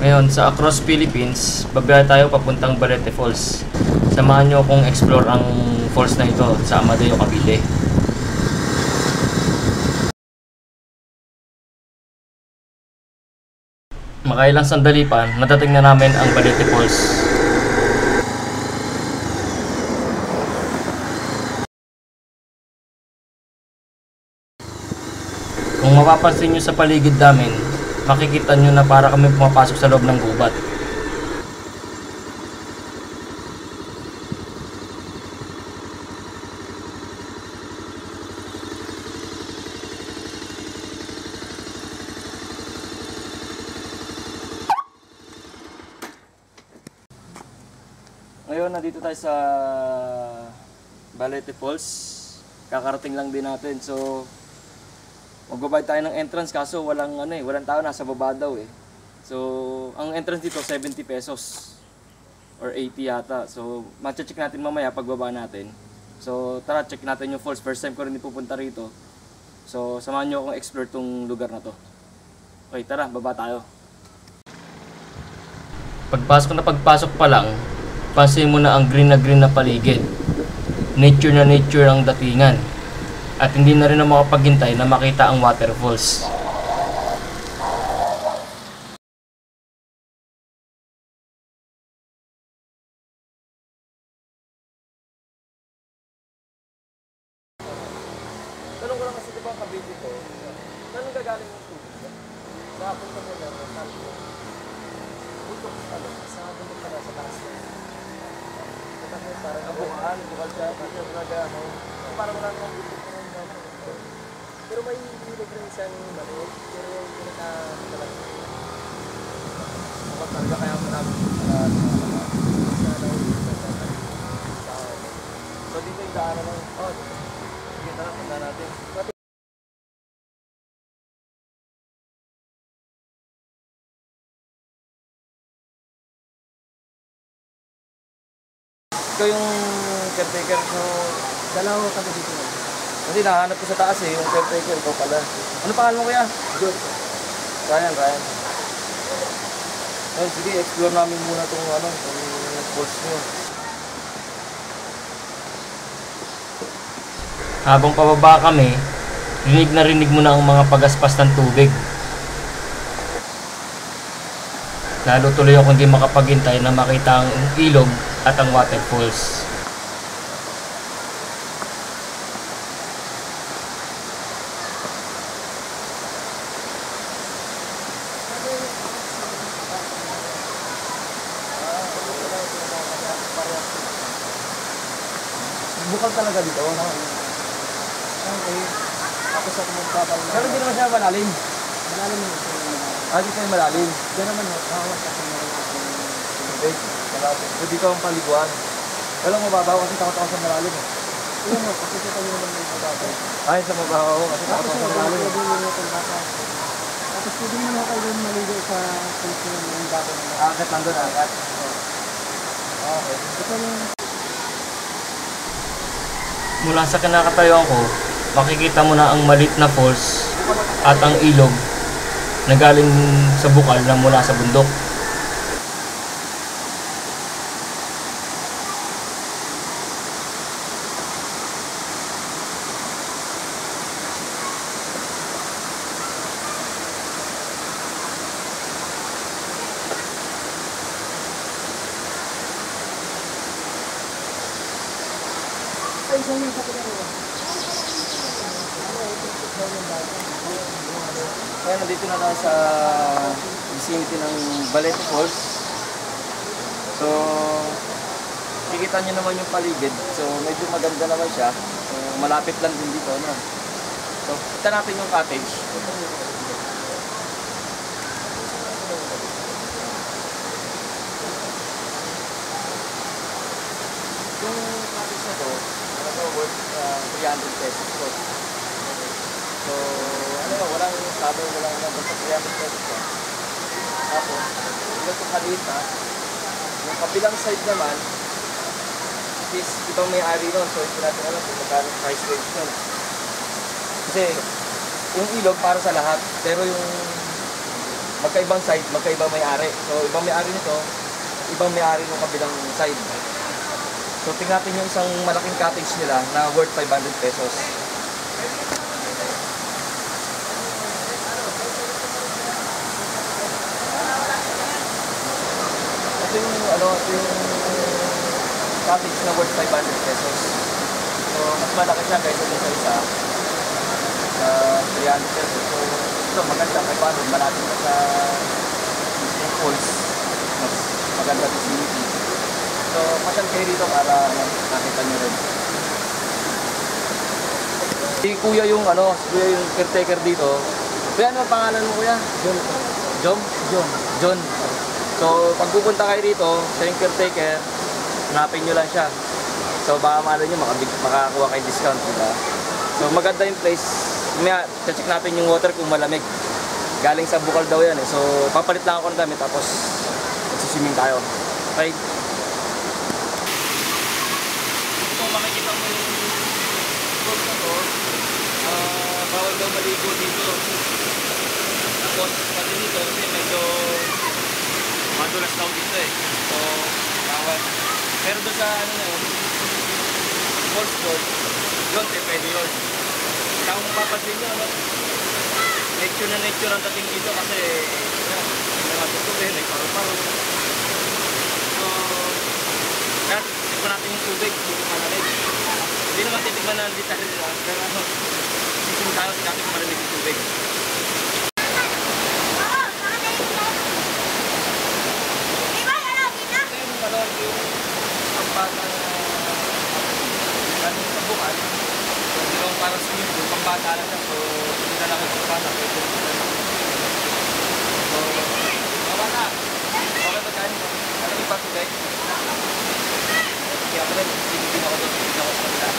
Ngayon, sa across Philippines, babiyahe tayo papuntang Balete Falls. Samahan nyo akong explore ang falls na ito sa Amadeo, Cavite. Makailang sandali pa, nadating na namin ang Balete Falls. Kung mapapansin nyo sa paligid namin, makikita nyo na para kami pumapasok sa loob ng gubat. Ngayon, nandito tayo sa Balete Falls. Kakarating lang din natin. So, magbabayad tayo ng entrance kaso walang tao, nasa baba daw eh. So, ang entrance dito 70 pesos or 80 yata. So, ma-check natin mamaya pagbaba natin. So, tara, check natin yung falls. First time ko rin pupunta rito. So, samahan nyo akong explore tong lugar na to. Okay, tara, baba tayo. Pagpasok pa lang, pansin mo na ang green na paligid. Nature na nature ang datingan. At hindi na rin na makapaghintay na makita ang waterfalls. Tanong ko lang kasi diba Cavite ko, saan gagaling yung tubig? Sa punta mo lang, sa bundok pala sa taas. Parang abukaan, bukal siya, parang wala nang bundok na rin. Pero may hilig rin siyang maliit, pero yung pinaka-talag. Kapag talaga kaya marami so dito yung daanan ng, sige tara, punta natin. Ikaw yung caretaker, so dalawa kami dito. Kasi nahanap ko sa taas eh, yung caretaker, ikaw pala. Ano pangalan mo kuya? Good. Ryan. Ayun, sige, explore namin muna itong falls nyo. Habang pababa kami, rinig mo na ang mga pagaspas ng tubig. Lalo tuloy ako hindi makapaghintay na makita ang ilog at ang waterfalls. Bukal talaga dito, no? Okay. Ako sa kumagpapal. Pero hindi naman siya malalim. Malalim yun. Dito yung malalim. Diyan naman, hawak kasi meron akong tubig. So dito ang paliguan. Walang mababaw kasi takot ako sa malalim eh. Iyon mo, kasi kita nyo naman yung mababaw. Ay, sa mababaw kasi takot ako sa malalim. Tapos pwede mo na kayo maligo sa kultura ng bago na. Agad lang doon, agad. Okay. Ito yung mula sa kinakatayuan ko, makikita mo na ang maliit na falls at ang ilog na galing sa bukal na mula sa bundok. Kaya nandito na tayo sa vicinity ng Balete Falls. So, kikita nyo naman yung paligid. So, medyo maganda naman siya. So, malapit lang din dito, no? So, kita natin yung cottage. Yung cottage na to, worth 300 pesos po. So, walang sabi, walang basta 300 pesos po. Tapos, ito itong halita. Yung kabilang side naman, is itong may-ari nun. So, hindi natin alam kung magkano price range nun. Kasi, yung ilog para sa lahat. Pero yung magkaibang side, magkaibang may-ari. So, ibang may-ari nito, ibang may-ari ng kabilang side. So, tingnan natin yung isang malaking cottage nila na worth 500 pesos. Ito yung, ito yung cottage na worth 500 pesos. So, mas malaki siya kaysa dun sa isa. 300 pesos. So, ito maganda. Kaya paano, malapit na sa St. Paul's. Mas maganda vicinity. So, pasyal kayo dito para nakita nyo rin. Si kuya yung, kuya yung caretaker dito. Kuya, ano ang pangalan mo kuya? John. John? John. John. So, pag pupunta kayo dito, siya yung caretaker, hanapin nyo lang siya. So, baka mahala nyo, makakuha kayo discount, diba? So, maganda yung place. May check natin yung water kung malamig. Galing sa bukal daw yan eh. So, papalit lang ako ng damit tapos magsiswimming tayo. Okay? Kung makikita mo yung pool na to, bawal daw maligo dito. Tapos, pati dito kasi medyo madulas daw dito eh. So, bawal. Pero doon sa sports court, yun, pwede yun. Kaya kung mapapansin nyo, nature na nature ang dating dito kasi may mga tutubin, may paru-paro. So, kaya titikman natin yung tubig, hindi malamig. Hindi naman titikman na detail nila, pero sising tayo sa kung malamig yung tubig. Para sa inyo, yung pambata lang yan. So, hindi na lang yung pambata. So, pambata. Okay ba tayo? Alam yung patubig? Kaya ako rin, hindi ako doon. Hindi ako sa kanila.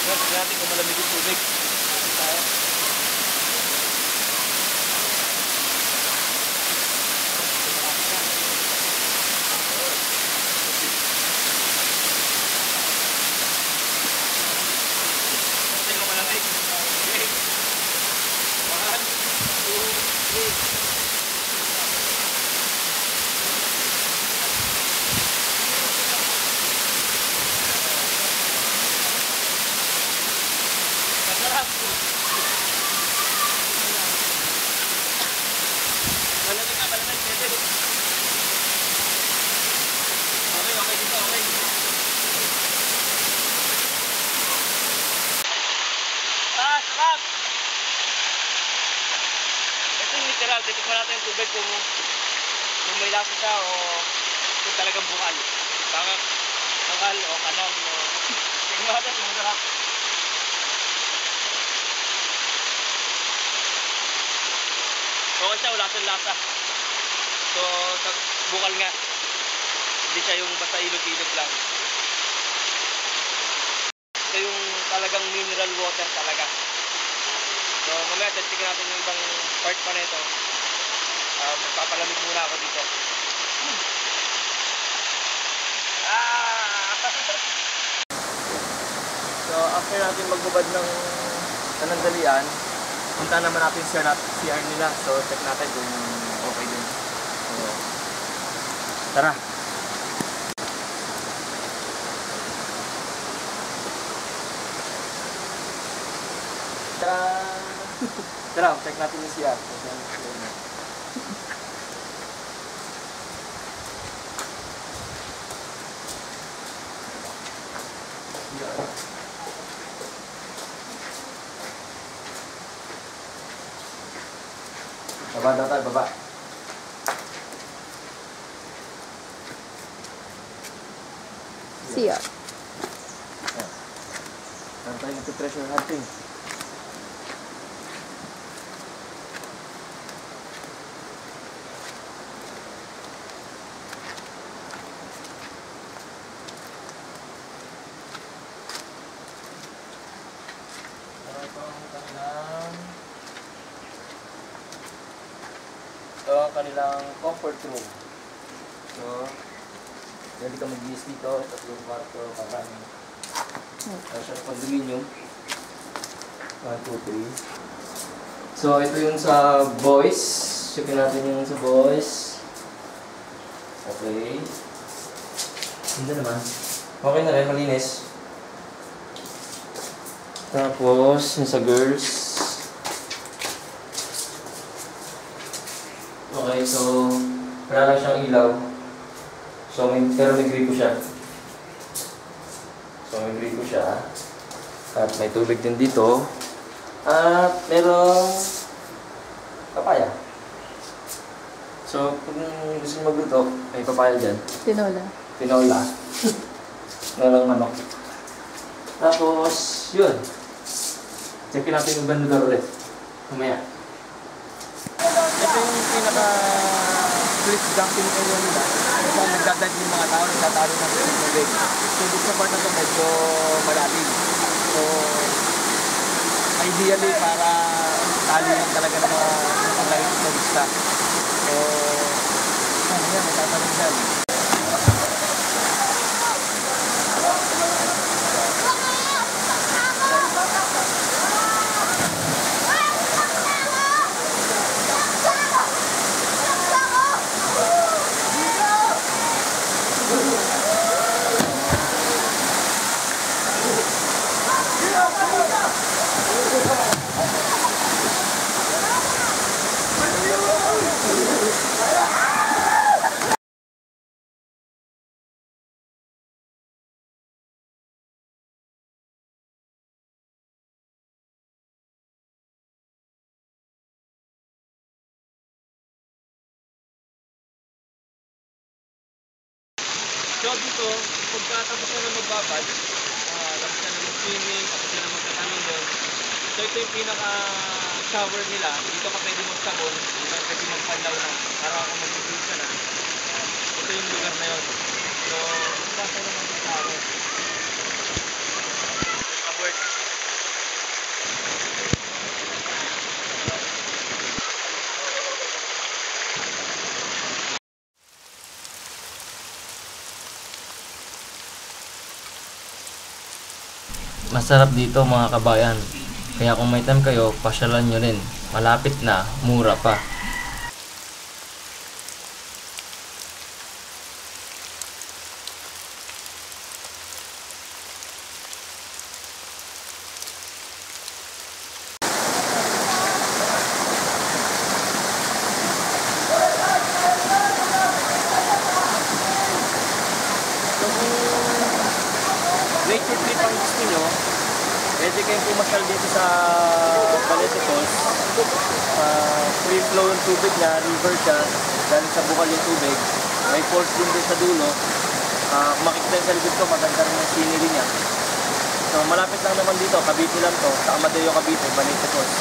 Tignan natin kung malamig yung tubig. Tayo. Tignan ko malamig. Okay. 1, 2, 3. Malamig ka, malamig. Pwede. Okay dito, okay. Sarap! Ito yung literal. Titikman natin yung tubig kung may lasa siya o kung talagang bukal. Bukal o kanal o... Tignan natin kung masarap. Okay siya, wala siyang lasa. So, bukal nga. Hindi siya yung basta ilog-ilog lang. Ito yung talagang mineral water talaga. So, mamaya, testingin natin yung ibang part pa nito. Magpapalamig muna ako dito. So, after natin magbubad ng sanandalian, punta naman natin CR nila. So, check natin kung okay din. So, tara! Tara, check natin yung CR. Baba daw tayo, baba. CR. Saan tayo nagtitreasure hunting? kanilang comfort room. So, pwede ka mag-use dito. Tatlong kwarto, parang siya condominium. 1, 2, 3. So, ito yung sa boys. Checkin natin yung sa boys. Okay. Hindi naman. Okay na rin, malinis. Tapos, yung sa girls. Okay, so, wala lang siyang ilaw. So, pero may gripo siya. At may tubig din dito. At merong papaya. So, kung gusto nyo magluto, may papaya dyan. Tinola. Tinolang manok. Tapos, yun. Checkin natin yung bandudar ulit. Kumaya. Ito yung pinaka-split dumping area nila. Ito ang nagdadive yung mga tao, nagtatalo ng tubig. So, dito sa part na ito medyo malalim. So, ideally para tali lang talaga ng mga paglaring turista. So, yan, nagtatanong dyan. So dito, pagkatapos na magbabad, tapos na mag-swimming, tapos na magtatanong doon. So ito yung pinaka-shower nila. Dito ka pwede magsabon, dito ka pwede magpanlaw na. Para ako mag-drink ka na. Ito yung lugar na yun. So, basta naman yung shower. Abort. Masarap dito mga kabayan. Kaya kung may time kayo, pasyalan nyo rin. Malapit na, mura pa. Nature trip ang gusto nyo, pwede kayong pumasyal dito sa Balete Falls. Free flow yung tubig niya, river siya, galing sa bukal yung tubig. May falls din din sa dulo. Makikita yung sa likod ko, maganda rin yung scenery niya. So malapit lang naman dito, Cavite lang to, sa Amadeo Cavite, Balete Falls.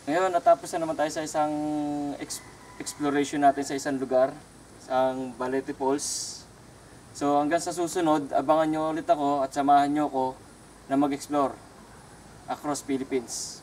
Ngayon, natapos na naman tayo sa isang exploration natin sa isang lugar, sa Balete Falls. So hanggang sa susunod, abangan nyo ulit ako at samahan nyo ako na mag-explore across Philippines.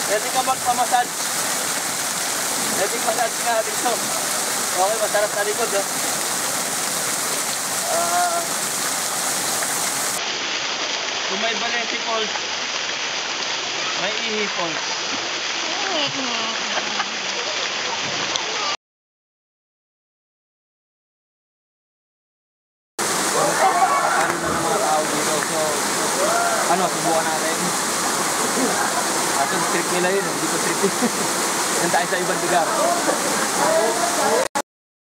Pwede ka magpamassage. Pwede massage nga dito. Okay, masarap sa likod. Kung may Balete Falls, May ihipon. Ano na ng mga tao dito. So, ano, subukan natin. At yung trip nila yun, hindi ko trip. Yan tayo sa ibang lugar.